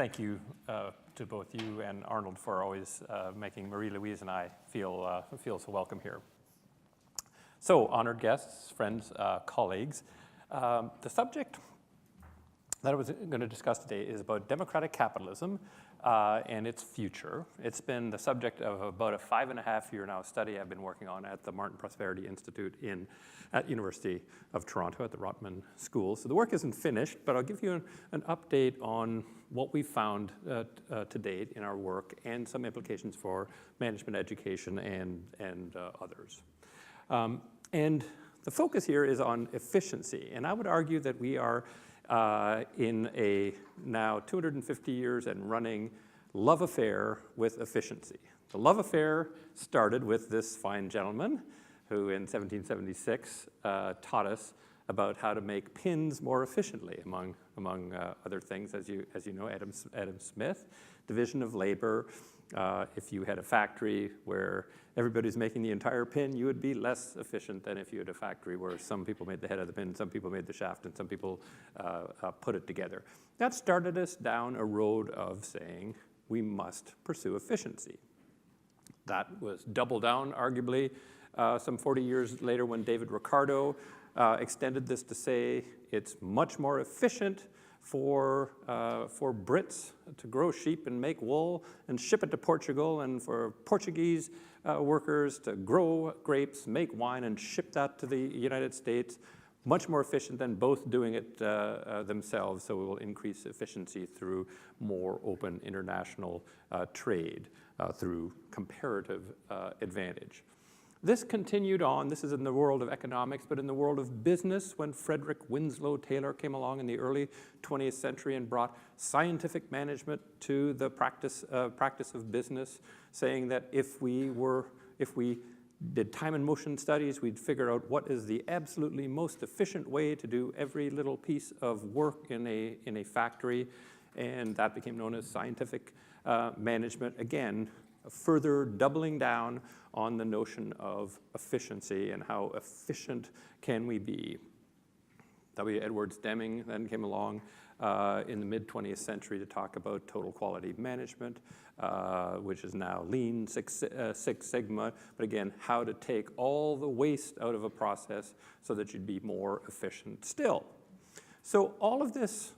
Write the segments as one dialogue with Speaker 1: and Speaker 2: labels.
Speaker 1: thank you to both you and Arnold for always making Marie-Louise and I feel so welcome here. So, honored guests, friends, colleagues, the subject that I was going to discuss today is about democratic capitalism and its future. It's been the subject of about a 5.5-year now study I've been working on at the Martin Prosperity Institute at University of Toronto at the Rotman School. So the work isn't finished, but I'll give you an update on what we've found to date in our work and some implications for management education and others. And the focus here is on efficiency, and I would argue that we are in a now 250 years and running love affair with efficiency. The love affair started with this fine gentleman who in 1776 taught us about how to make pins more efficiently, among other things, as you know, Adam Smith, division of labor. If you had a factory where everybody's making the entire pin, you would be less efficient than if you had a factory where some people made the head of the pin, some people made the shaft, and some people put it together. That started us down a road of saying we must pursue efficiency. That was doubled down, arguably, some 40 years later when David Ricardo extended this to say it's much more efficient for Brits to grow sheep and make wool and ship it to Portugal, and for Portuguese workers to grow grapes, make wine, and ship that to the United States. Much more efficient than both doing it themselves, so we will increase efficiency through more open international trade, through comparative advantage. This continued on. This is in the world of economics, but in the world of business, when Frederick Winslow Taylor came along in the early 20th century and brought scientific management to the practice of business, saying that if we did time and motion studies, we'd figure out what is the absolutely most efficient way to do every little piece of work in a factory, and that became known as scientific management. Again, further doubling down on the notion of efficiency and how efficient can we be. W. Edwards Deming then came along in the mid-20th century to talk about total quality management, which is now Lean Six Sigma, but again, how to take all the waste out of a process so that you'd be more efficient still. So all of this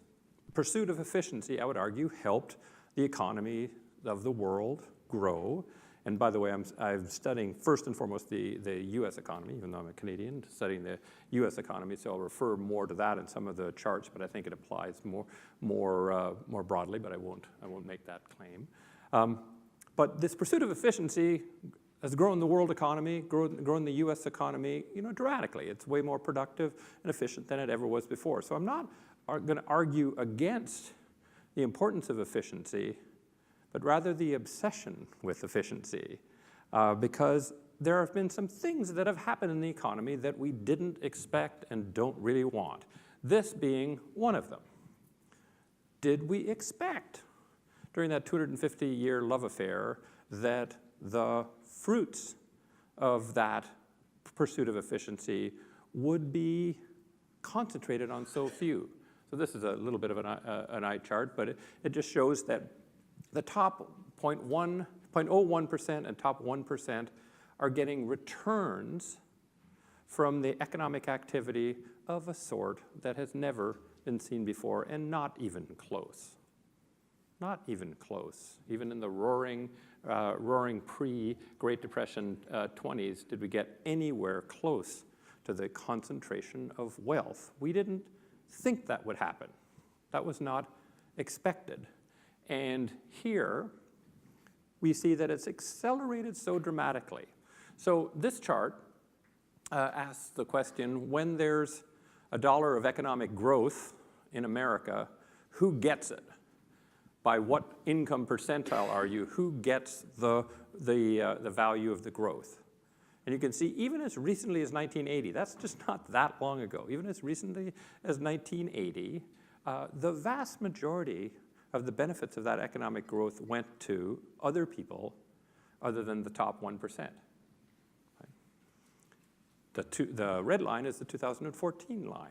Speaker 1: pursuit of efficiency, I would argue, helped the economy of the world grow. And by the way, I'm studying first and foremost the U.S. economy, even though I'm a Canadian, studying the U.S. economy, so I'll refer more to that in some of the charts, but I think it applies more broadly, but I won't make that claim. But this pursuit of efficiency has grown the world economy, grown the U.S. economy, dramatically. It's way more productive and efficient than it ever was before. So I'm not going to argue against the importance of efficiency, but rather the obsession with efficiency, because there have been some things that have happened in the economy that we didn't expect and don't really want, this being one of them. Did we expect, during that 250-year love affair, that the fruits of that pursuit of efficiency would be concentrated on so few? So this is a little bit of an eye chart, but it just shows that the top 0.01% and top 1% are getting returns from the economic activity of a sort that has never been seen before, and not even close. Not even close. Even in the roaring pre-Great Depression 20s, did we get anywhere close to the concentration of wealth. We didn't think that would happen. That was not expected. And here, we see that it's accelerated so dramatically. So this chart asks the question, when there's $1 of economic growth in America, who gets it? By what income percentile are you? Who gets the value of the growth? And you can see even as recently as 1980, that's just not that long ago, even as recently as 1980, the vast majority of the benefits of that economic growth went to other people other than the top 1%. Right? The red line is the 2014 line.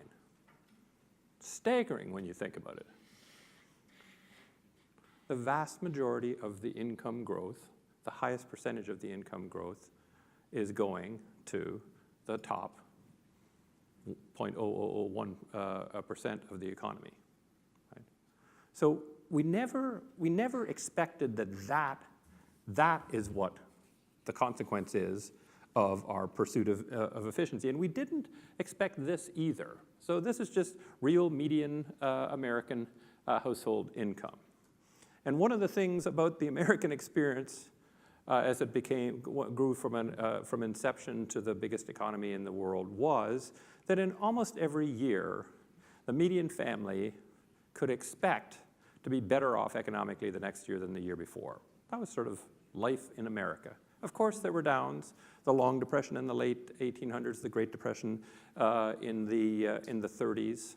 Speaker 1: Staggering when you think about it. the vast majority of the income growth, the highest percentage of the income growth, is going to the top 0.0001% of the economy. Right? So we never expected that is what the consequence is of our pursuit of efficiency. And we didn't expect this either. So this is just real median American household income. And one of the things about the American experience as it grew from inception to the biggest economy in the world was that in almost every year, the median family could expect to be better off economically the next year than the year before. That was sort of life in America. Of course, there were downs. The Long Depression in the late 1800s, the Great Depression in the 30s,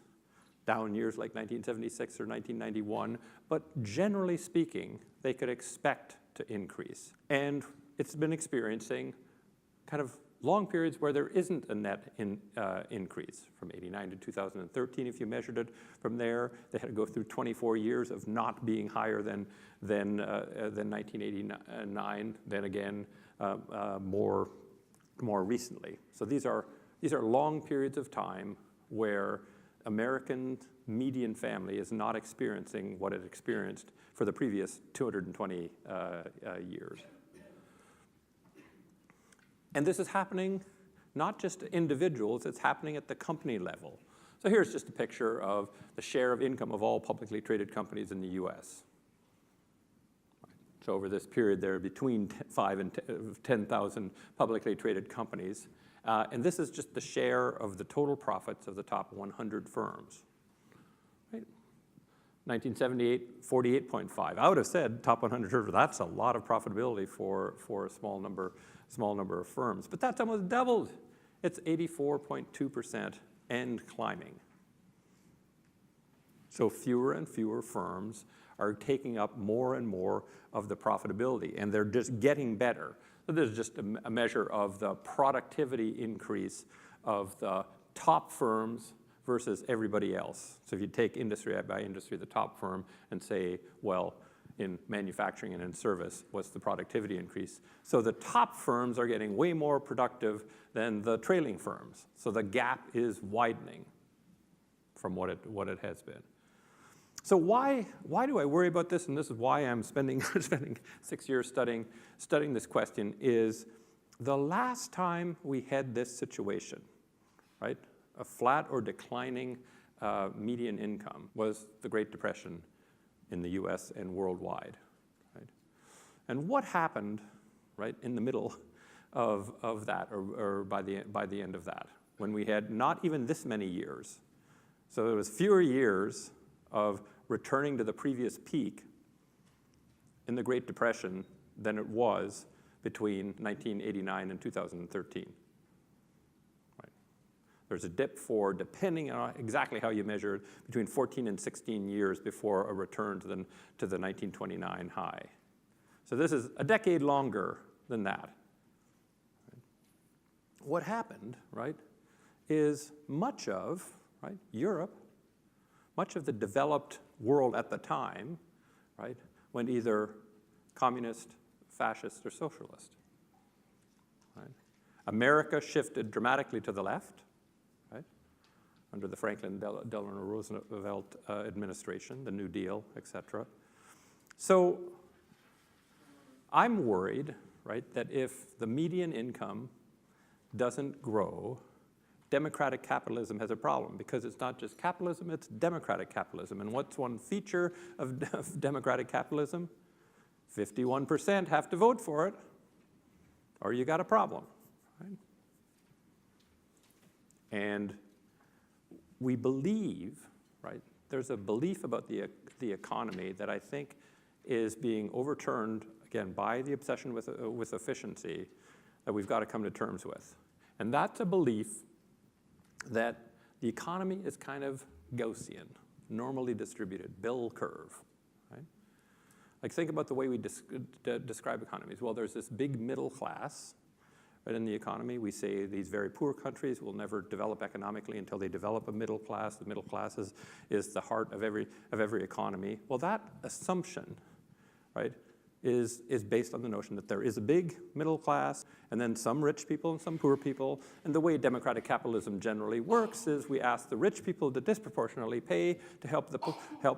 Speaker 1: down years like 1976 or 1991. But generally speaking, they could expect to increase. And it's been experiencing kind of long periods where there isn't a net increase. From 89 to 2013, if you measured it from there, they had to go through 24 years of not being higher than 1989, then again more recently. So these are long periods of time where American median family is not experiencing what it experienced for the previous 220 years. And this is happening not just to individuals, it's happening at the company level. So here's just a picture of the share of income of all publicly traded companies in the US. So over this period, there are between 5 and 10,000 publicly traded companies. And this is just the share of the total profits of the top 100 firms. Right? 1978, 48.5. I would have said top 100 firms, that's a lot of profitability for a small number of firms. But that's almost doubled. It's 84.2% and climbing. So fewer and fewer firms are taking up more and more of the profitability, and they're just getting better. So this is just a measure of the productivity increase of the top firms versus everybody else. So if you take industry by industry, the top firm, and say, well, in manufacturing and in service, what's the productivity increase? So the top firms are getting way more productive than the trailing firms. So the gap is widening from what it has been. So why do I worry about this? And this is why I'm spending 6 years studying this question. Is the last time we had this situation, right? A flat or declining median income was the Great Depression in the US and worldwide, right? And what happened, right, in the middle of that, or by the end of that, when we had not even this many years? So there was fewer years of returning to the previous peak in the Great Depression than it was between 1989 and 2013. Right. There's a dip for, depending on exactly how you measure it, between 14 and 16 years before a return to the 1929 high. So this is a decade longer than that. Right. What happened, right, is much of, right, Europe, much of the developed world at the time, right, went either communist, fascist, or socialist. Right? America shifted dramatically to the left, right, under the Franklin Delano Roosevelt administration, the New Deal, et cetera. So I'm worried, right, that if the median income doesn't grow, democratic capitalism has a problem, because it's not just capitalism, it's democratic capitalism. And what's one feature of democratic capitalism? 51% have to vote for it, or you got a problem. Right? And we believe, right, there's a belief about the economy that I think is being overturned, again, by the obsession with efficiency that we've got to come to terms with. And that's a belief that the economy is kind of Gaussian, normally distributed, bell curve, right? Like, think about the way we describe economies. Well, there's this big middle class, right, in the economy. We say these very poor countries will never develop economically until they develop a middle class. The middle class is the heart of every economy. Well, that assumption right, is based on the notion that there is a big middle class and then some rich people and some poor people. And the way democratic capitalism generally works is we ask the rich people to disproportionately pay to help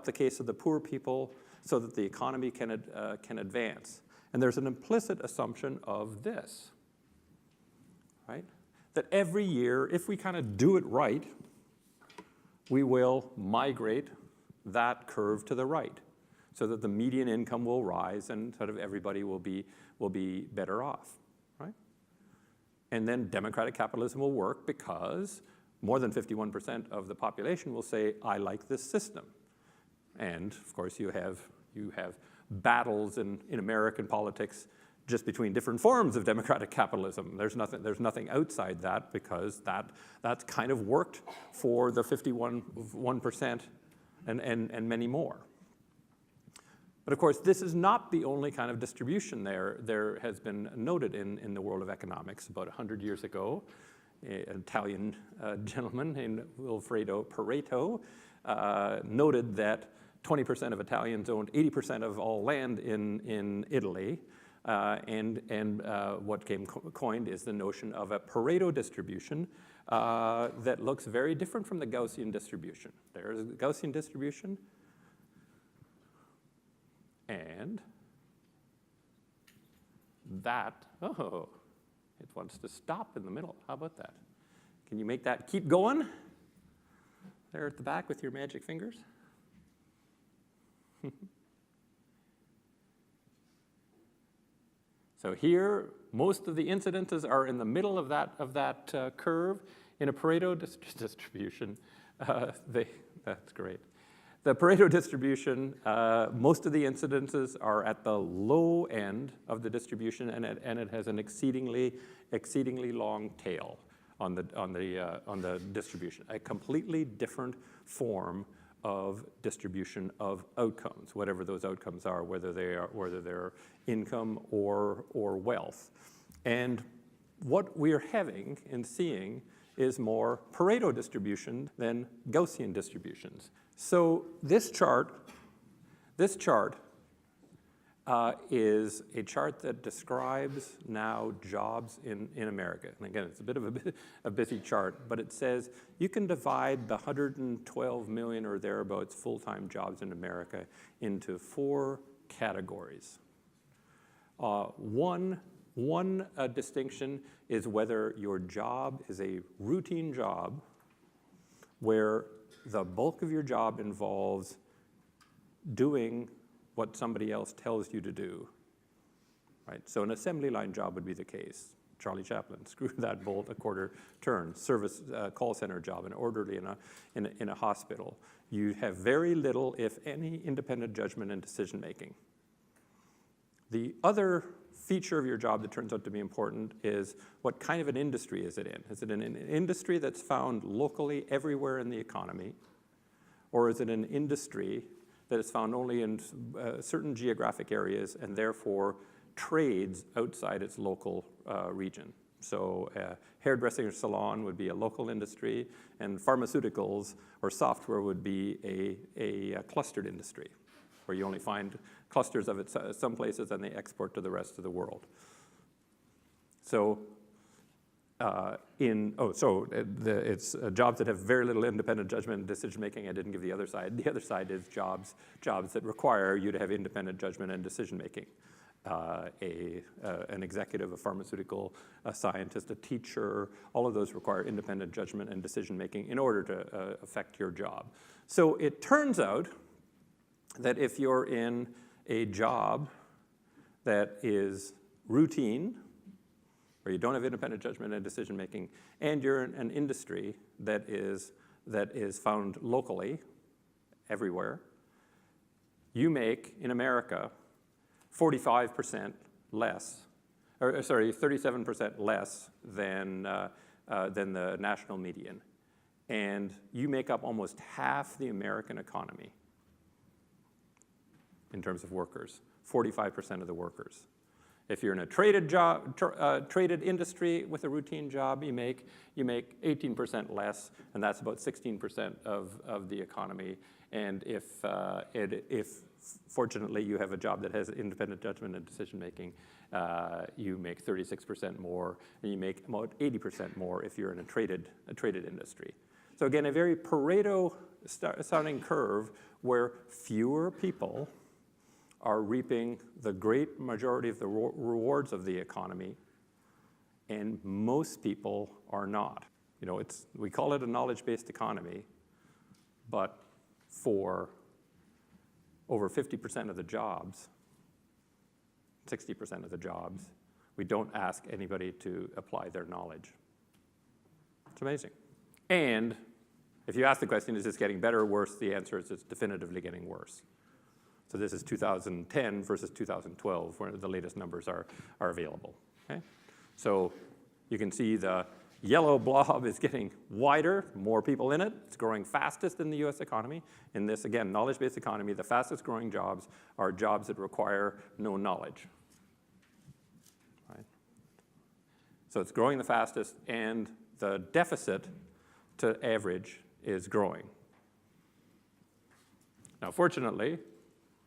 Speaker 1: the case of the poor people so that the economy can advance. And there's an implicit assumption of this, right? That every year, if we kind of do it right, we will migrate that curve to the right so that the median income will rise and sort of everybody will be better off, right? And then democratic capitalism will work because more than 51% of the population will say, I like this system. And of course you have battles in American politics just between different forms of democratic capitalism. There's nothing outside that because that's kind of worked for the 51% and many more. But of course, this is not the only kind of distribution there has been noted in the world of economics. About 100 years ago, an Italian gentleman named Wilfredo Pareto noted that 20% of Italians owned 80% of all land in Italy. And what came coined is the notion of a Pareto distribution that looks very different from the Gaussian distribution. There's the Gaussian distribution. And that, oh, it wants to stop in the middle. How about that? Can you make that keep going? There at the back with your magic fingers. So here, most of the incidences are in the middle of that curve. In a Pareto distribution, that's great. The Pareto distribution, most of the incidences are at the low end of the distribution, and it has an exceedingly long tail on the distribution. A completely different form of distribution of outcomes, whatever those outcomes are, whether they're income or wealth. And what we're having and seeing is more Pareto distribution than Gaussian distributions. So this chart is a chart that describes now jobs in America. And again, it's a bit of a busy chart, but it says you can divide the 112 million or thereabouts full-time jobs in America into 4 categories. One distinction is whether your job is a routine job where the bulk of your job involves doing what somebody else tells you to do, right? So an assembly line job would be the case. Charlie Chaplin, screw that bolt a quarter turn. Service call center job, an orderly in a hospital. You have very little, if any, independent judgment and decision making. The other feature of your job that turns out to be important is what kind of an industry is it in? Is it in an industry that's found locally everywhere in the economy? Or is it an industry that is found only in certain geographic areas and therefore trades outside its local region? So hairdressing or salon would be a local industry, and pharmaceuticals or software would be a clustered industry, where you only find clusters of it some places and they export to the rest of the world. So it's jobs that have very little independent judgment and decision making. I didn't give the other side. The other side is jobs that require you to have independent judgment and decision making. An executive, a pharmaceutical, a scientist, a teacher, all of those require independent judgment and decision making in order to affect your job. So it turns out that if you're in a job that is routine, where you don't have independent judgment and decision making, and you're in an industry that is found locally, everywhere, you make, in America, 45% less, or sorry, 37% less than the national median. And you make up almost half the American economy in terms of workers, 45% of the workers. If you're in a traded industry with a routine job, you make 18% less, and that's about 16% of the economy. And if fortunately you have a job that has independent judgment and decision making, you make 36% more, and you make about 80% more if you're in a traded industry. So again, a very Pareto sounding curve where fewer people are reaping the great majority of the rewards of the economy, and most people are not. You know, we call it a knowledge-based economy, but for over 50% of the jobs, 60% of the jobs, we don't ask anybody to apply their knowledge. It's amazing. And if you ask the question, is this getting better or worse, the answer is it's definitively getting worse. So this is 2010 versus 2012, where the latest numbers are available. Okay? So you can see the yellow blob is getting wider, more people in it. It's growing fastest in the US economy. In this, again, knowledge-based economy, the fastest growing jobs are jobs that require no knowledge. Right? So it's growing the fastest, and the deficit to average is growing. Now, fortunately,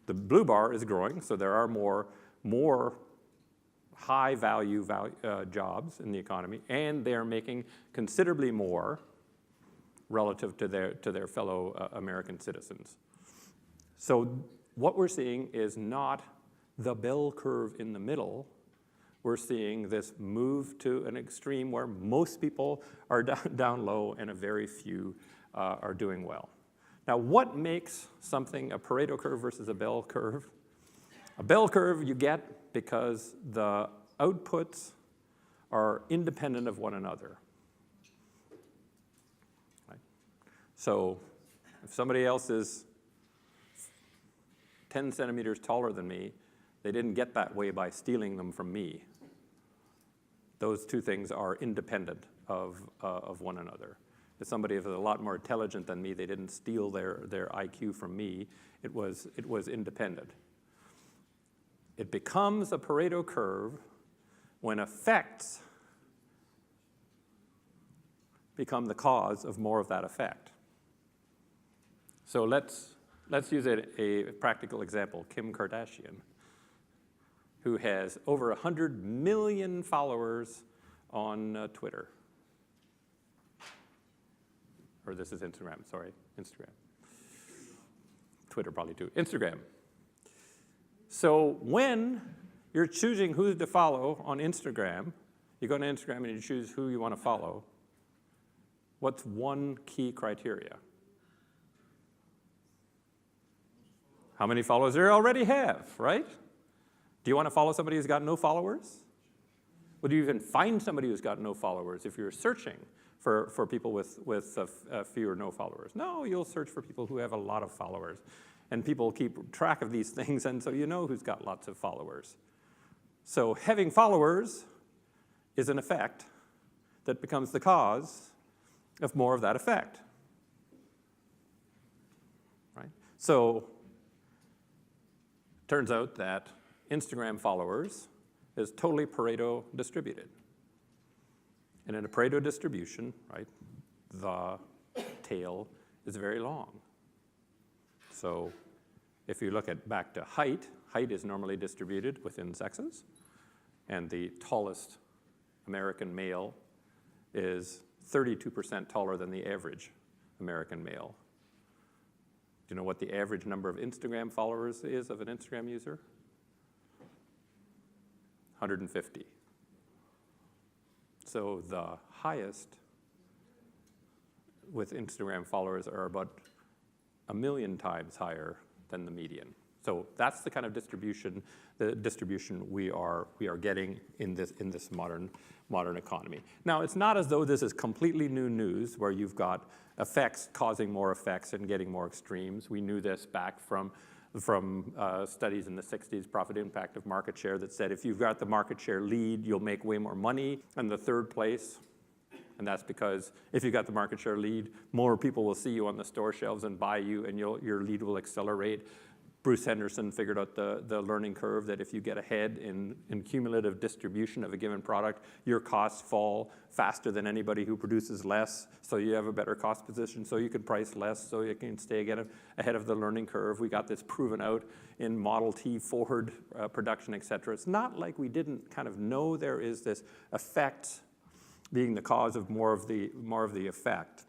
Speaker 1: the blue bar is growing, so there are more high-value jobs in the economy, and they're making considerably more relative to their fellow American citizens. So what we're seeing is not the bell curve in the middle. We're seeing this move to an extreme where most people are down low and a very few are doing well. Now, what makes something a Pareto curve versus a bell curve? A bell curve you get because the outputs are independent of one another. Right? So if somebody else is 10 centimeters taller than me, they didn't get that way by stealing them from me. Those two things are independent of one another. If somebody is a lot more intelligent than me, they didn't steal their IQ from me. It was independent. It becomes a Pareto curve when effects become the cause of more of that effect. So let's use a practical example. Kim Kardashian, who has over 100 million followers on Twitter. Or this is Instagram, sorry, Instagram. Twitter probably too. Instagram. So when you're choosing who to follow on Instagram, you go to Instagram and you choose who you want to follow. What's one key criteria? How many followers they already have, right? Do you want to follow somebody who's got no followers? Would you even find somebody who's got no followers if you're searching for people with few or no followers? No, you'll search for people who have a lot of followers. And people keep track of these things, and so you know who's got lots of followers. So having followers is an effect that becomes the cause of more of that effect. Right? So it turns out that Instagram followers is totally Pareto distributed. And in a Pareto distribution, right, the tail is very long. So if you look back to height is normally distributed within sexes, and the tallest American male is 32% taller than the average American male. Do you know what the average number of Instagram followers is of an Instagram user? 150. So the highest with Instagram followers are about 1 million times higher than the median. So that's the kind of distribution, we are getting in this modern economy. Now, it's not as though this is completely new news where you've got effects causing more effects and getting more extremes. We knew this back from studies in the 60s, profit impact of market share, that said if you've got the market share lead, you'll make way more money in the third place. And that's because if you got the market share lead, more people will see you on the store shelves and buy you, and your lead will accelerate. Bruce Henderson figured out the learning curve that if you get ahead in cumulative distribution of a given product, your costs fall faster than anybody who produces less, so you have a better cost position, so you can price less, so you can stay ahead of the learning curve. We got this proven out in Model T Ford production, et cetera. It's not like we didn't kind of know there is this effect being the cause of more of the effect.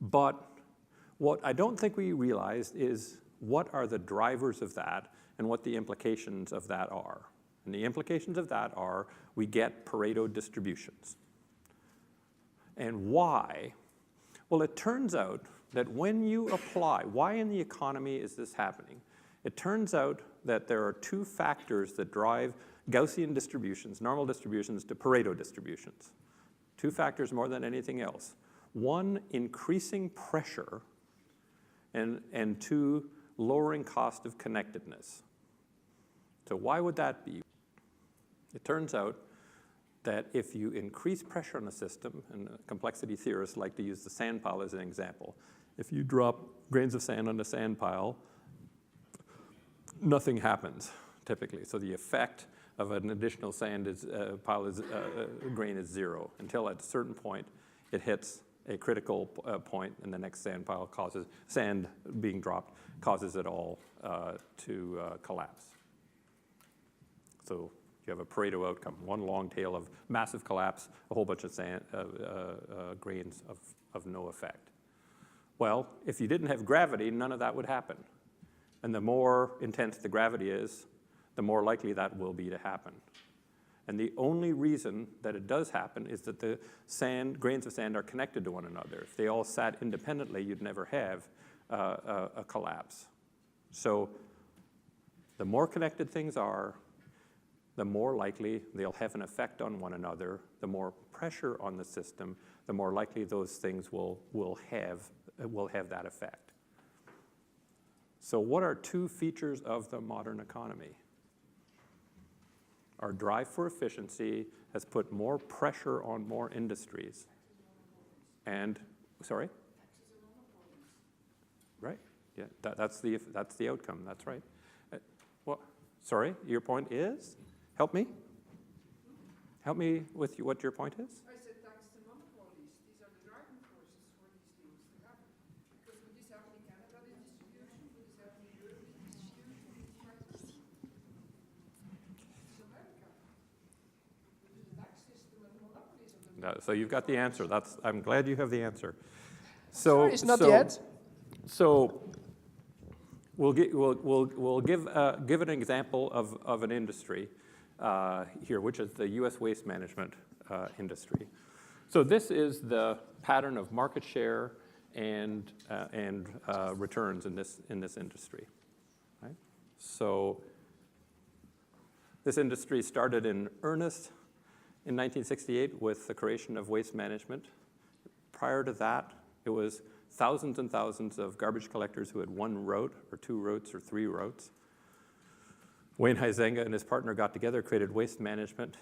Speaker 1: But what I don't think we realized is what are the drivers of that and what the implications of that are. And the implications of that are we get Pareto distributions. And why? Well, it turns out that when you apply, why in the economy is this happening? It turns out that there are two factors that drive Gaussian distributions, normal distributions, to Pareto distributions. Two factors more than anything else. One, increasing pressure, and two, lowering cost of connectedness. So why would that be? It turns out that if you increase pressure on a system, and complexity theorists like to use the sand pile as an example, if you drop grains of sand on a sand pile, nothing happens typically. So the effect of an additional sand grain is zero until at a certain point it hits a critical point, and the next sand pile sand being dropped causes it all to collapse. So you have a Pareto outcome, one long tail of massive collapse, a whole bunch of sand, grains of no effect. Well, if you didn't have gravity, none of that would happen. And the more intense the gravity is, the more likely that will be to happen. And the only reason that it does happen is that the grains of sand are connected to one another. If they all sat independently, you'd never have a collapse. So the more connected things are, the more likely they'll have an effect on one another. The more pressure on the system, the more likely those things will have that effect. So what are two features of the modern economy? Our drive for efficiency has put more pressure on more industries. And, sorry? Right, yeah, that's the outcome, that's right. Well, sorry, your point is? Help me? Help me with what your point is?
Speaker 2: I said thanks to monopolies. These are the driving forces for these things to happen. Because would this happen in Canada, this distribution? Would this happen in Europe, this distribution? This is America. This is the tax system and the monopolies of the
Speaker 1: No, so you've got the answer. I'm glad you have the answer.
Speaker 2: Sorry, it's not yet.
Speaker 1: So we'll give an example of an industry here, which is the U.S. waste management industry. So this is the pattern of market share and returns in this industry. Right? So this industry started in earnest in 1968 with the creation of waste management. Prior to that, it was thousands and thousands of garbage collectors who had one route or two routes or three routes. Wayne Huizenga and his partner got together, created waste management,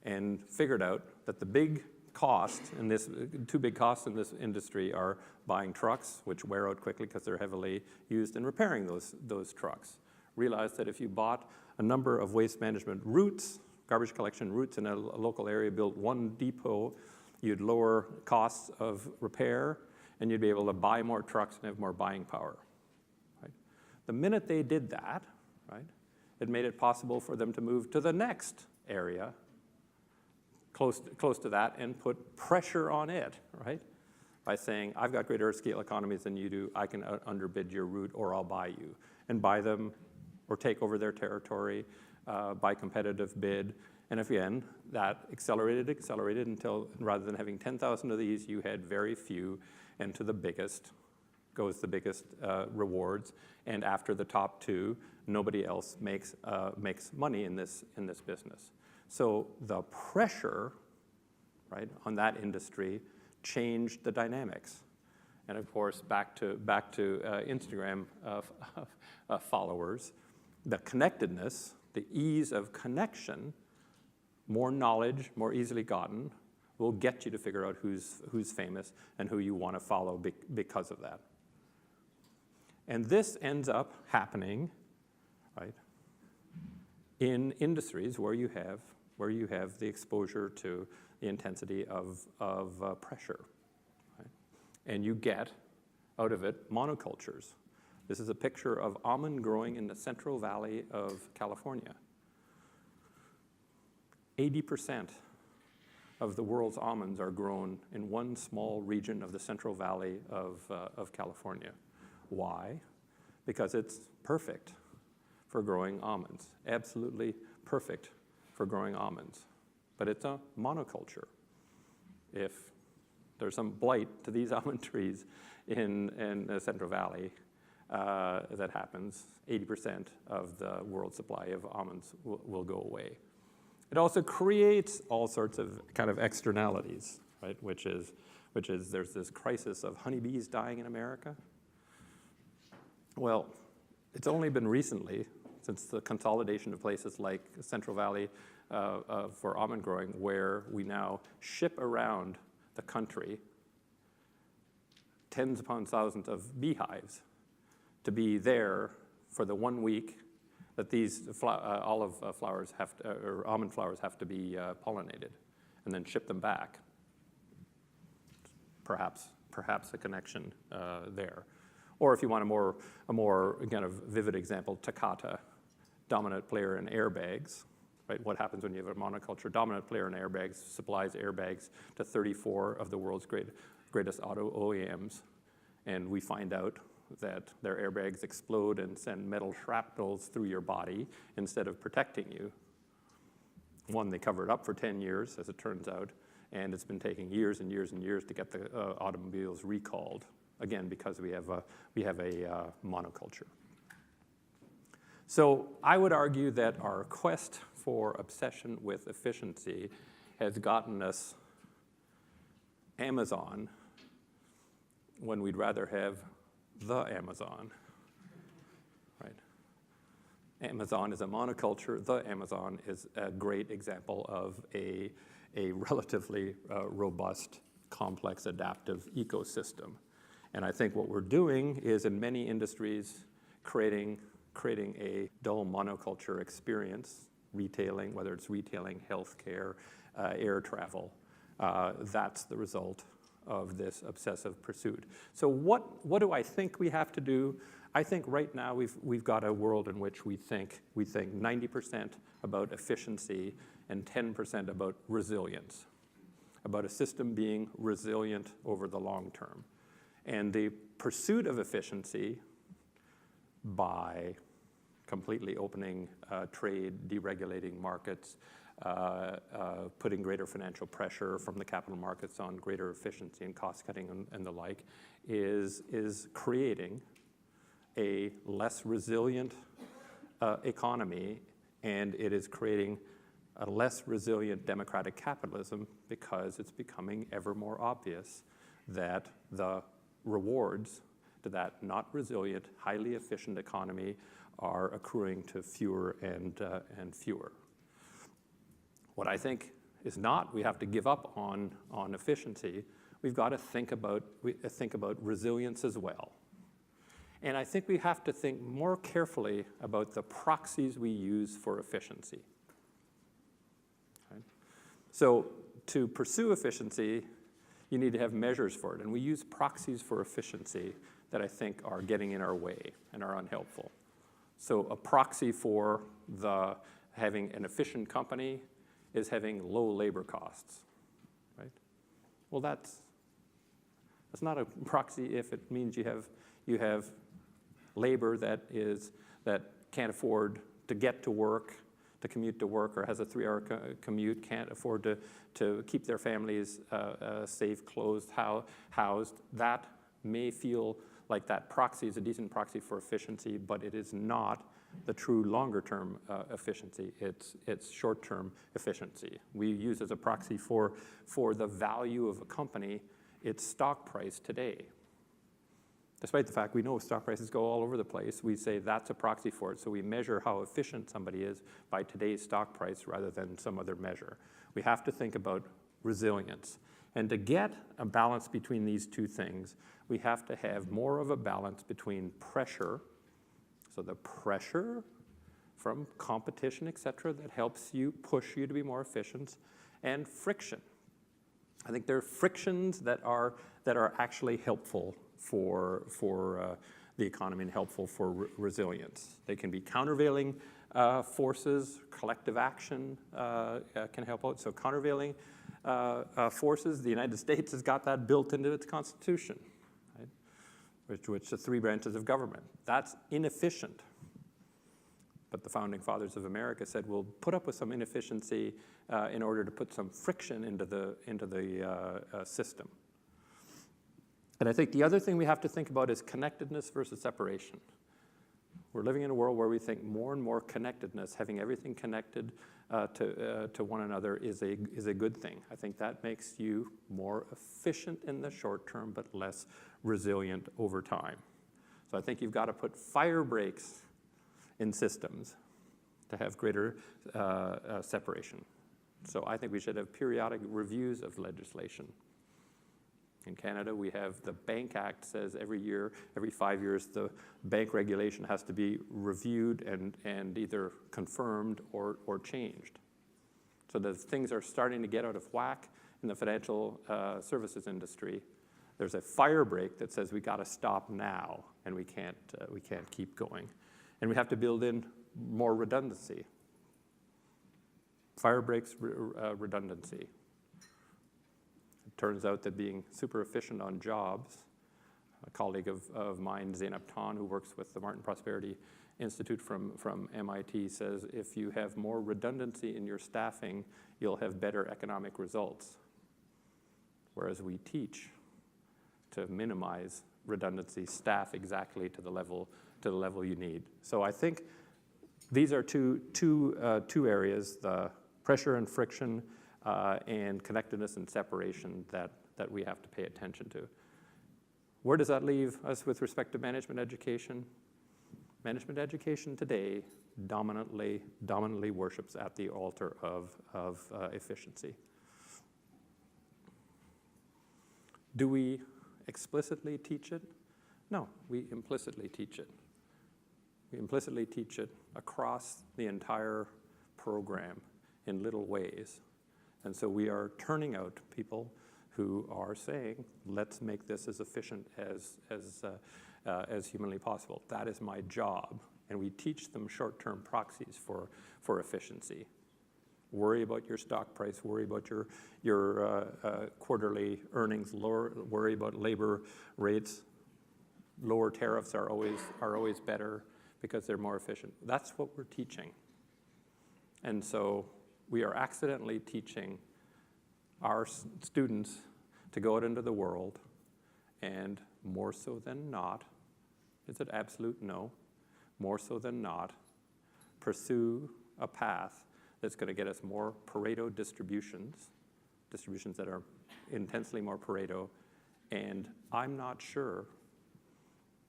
Speaker 1: and figured out that the big cost in this, two big costs in this industry are buying trucks, which wear out quickly because they're heavily used, and repairing those trucks. Realized that if you bought a number of waste management routes, garbage collection routes in a local area, built one depot, you'd lower costs of repair, and you'd be able to buy more trucks and have more buying power. Right? The minute they did that, right, it made it possible for them to move to the next area close to that and put pressure on it, right? By saying, I've got greater scale economies than you do, I can underbid your route or I'll buy you. And buy them or take over their territory by competitive bid. And again, that accelerated until rather than having 10,000 of these, you had very few, and to the biggest goes the biggest rewards. And after the top two, nobody else makes money in this business. So the pressure, right, on that industry changed the dynamics. And of course, back to Instagram followers, the connectedness, the ease of connection, more knowledge, more easily gotten, will get you to figure out who's famous and who you want to follow because of that. And this ends up happening, right, in industries where you have the exposure to the intensity of pressure, right? And you get out of it monocultures. This is a picture of almond growing in the Central Valley of California. 80% of the world's almonds are grown in one small region of the Central Valley of California. Why? Because it's perfect for growing almonds, absolutely perfect for growing almonds. But it's a monoculture. If there's some blight to these almond trees in the Central Valley, that happens, 80% of the world supply of almonds will go away. It also creates all sorts of kind of externalities, right? Which is there's this crisis of honeybees dying in America. Well, it's only been recently, since the consolidation of places like Central Valley for almond growing, where we now ship around the country tens upon thousands of beehives to be there for the 1 week that these almond flowers have to be pollinated, and then ship them back. Perhaps a connection there. Or if you want a more kind of vivid example, Takata, dominant player in airbags, right? What happens when you have a monoculture? Dominant player in airbags supplies airbags to 34 of the world's greatest auto OEMs, and we find out that their airbags explode and send metal shrapnels through your body instead of protecting you. One, they covered up for 10 years, as it turns out, and it's been taking years and years and years to get the automobiles recalled, again, because we have a monoculture. So I would argue that our quest for obsession with efficiency has gotten us Amazon when we'd rather have the Amazon, right? Amazon is a monoculture. The Amazon is a great example of a relatively robust, complex, adaptive ecosystem. And I think what we're doing is, in many industries, creating a dull monoculture experience, retailing, whether it's retailing, healthcare, air travel. That's the result of this obsessive pursuit. So what do I think we have to do? I think right now we've got a world in which we think 90% about efficiency and 10% about resilience, about a system being resilient over the long term. And the pursuit of efficiency by completely opening trade, deregulating markets, putting greater financial pressure from the capital markets on greater efficiency and cost cutting and the like, is creating a less resilient economy, and it is creating a less resilient democratic capitalism, because it's becoming ever more obvious that the rewards to that not resilient, highly efficient economy are accruing to fewer and fewer. What I think is not, we have to give up on efficiency. We've got to think about resilience as well. And I think we have to think more carefully about the proxies we use for efficiency. Okay? So to pursue efficiency, you need to have measures for it. And we use proxies for efficiency that I think are getting in our way and are unhelpful. So a proxy for having an efficient company is having low labor costs, right? Well, that's not a proxy if it means you have labor that can't afford to get to work, to commute to work, or has a 3-hour commute, can't afford to keep their families safe, clothed, housed. That may feel like that proxy is a decent proxy for efficiency, but it is not the true longer-term efficiency. It's short-term efficiency. We use as a proxy for the value of a company its stock price today. Despite the fact we know stock prices go all over the place, we say that's a proxy for it. So we measure how efficient somebody is by today's stock price rather than some other measure. We have to think about resilience. And to get a balance between these two things, we have to have more of a balance between pressure, so the pressure from competition, et cetera, that helps you, push you to be more efficient, and friction. I think there are frictions that are actually helpful for the economy and helpful for resilience. They can be countervailing forces. Collective action can help out. So countervailing forces, the United States has got that built into its Constitution, right? Which the 3 branches of government. That's inefficient. But the founding fathers of America said, we'll put up with some inefficiency in order to put some friction into the system. And I think the other thing we have to think about is connectedness versus separation. We're living in a world where we think more and more connectedness, having everything connected to one another is a good thing. I think that makes you more efficient in the short term, but less resilient over time. So I think you've got to put fire brakes in systems to have greater separation. So I think we should have periodic reviews of legislation. In Canada, we have the Bank Act says every year, every 5 years, the bank regulation has to be reviewed and either confirmed or changed. So that things are starting to get out of whack in the financial services industry. There's a fire brake that says we got to stop now, and we can't keep going. And we have to build in more redundancy. Fire brakes, redundancy. It turns out that being super efficient on jobs, a colleague of mine, Zainab Tan, who works with the Martin Prosperity Institute from MIT, says if you have more redundancy in your staffing, you'll have better economic results. Whereas we teach to minimize redundancy, staff exactly to the level you need. So I think these are two areas, the pressure and friction and connectedness and separation that we have to pay attention to. Where does that leave us with respect to management education? Management education today dominantly worships at the altar of efficiency. Do we explicitly teach it? No, we implicitly teach it. We implicitly teach it across the entire program in little ways. And so we are turning out people who are saying, let's make this as efficient as humanly possible. That is my job. And we teach them short-term proxies for efficiency. Worry about your stock price, worry about your quarterly earnings, worry about labor rates. Lower tariffs are always better because they're more efficient. That's what we're teaching. And so we are accidentally teaching our students to go out into the world and more so than not, is it absolute? No. More so than not, pursue a path that's going to get us more Pareto distributions that are intensely more Pareto, and I'm not sure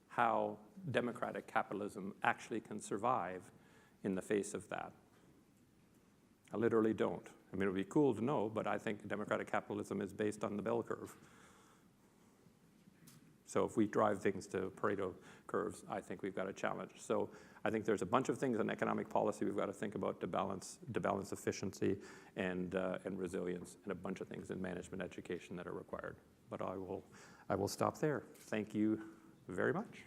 Speaker 1: how democratic capitalism actually can survive in the face of that. I literally don't. I mean, it would be cool to know, but I think democratic capitalism is based on the bell curve. So if we drive things to Pareto curves, I think we've got a challenge. So I think there's a bunch of things in economic policy we've got to think about to balance efficiency and resilience, and a bunch of things in management education that are required. But I will stop there. Thank you very much.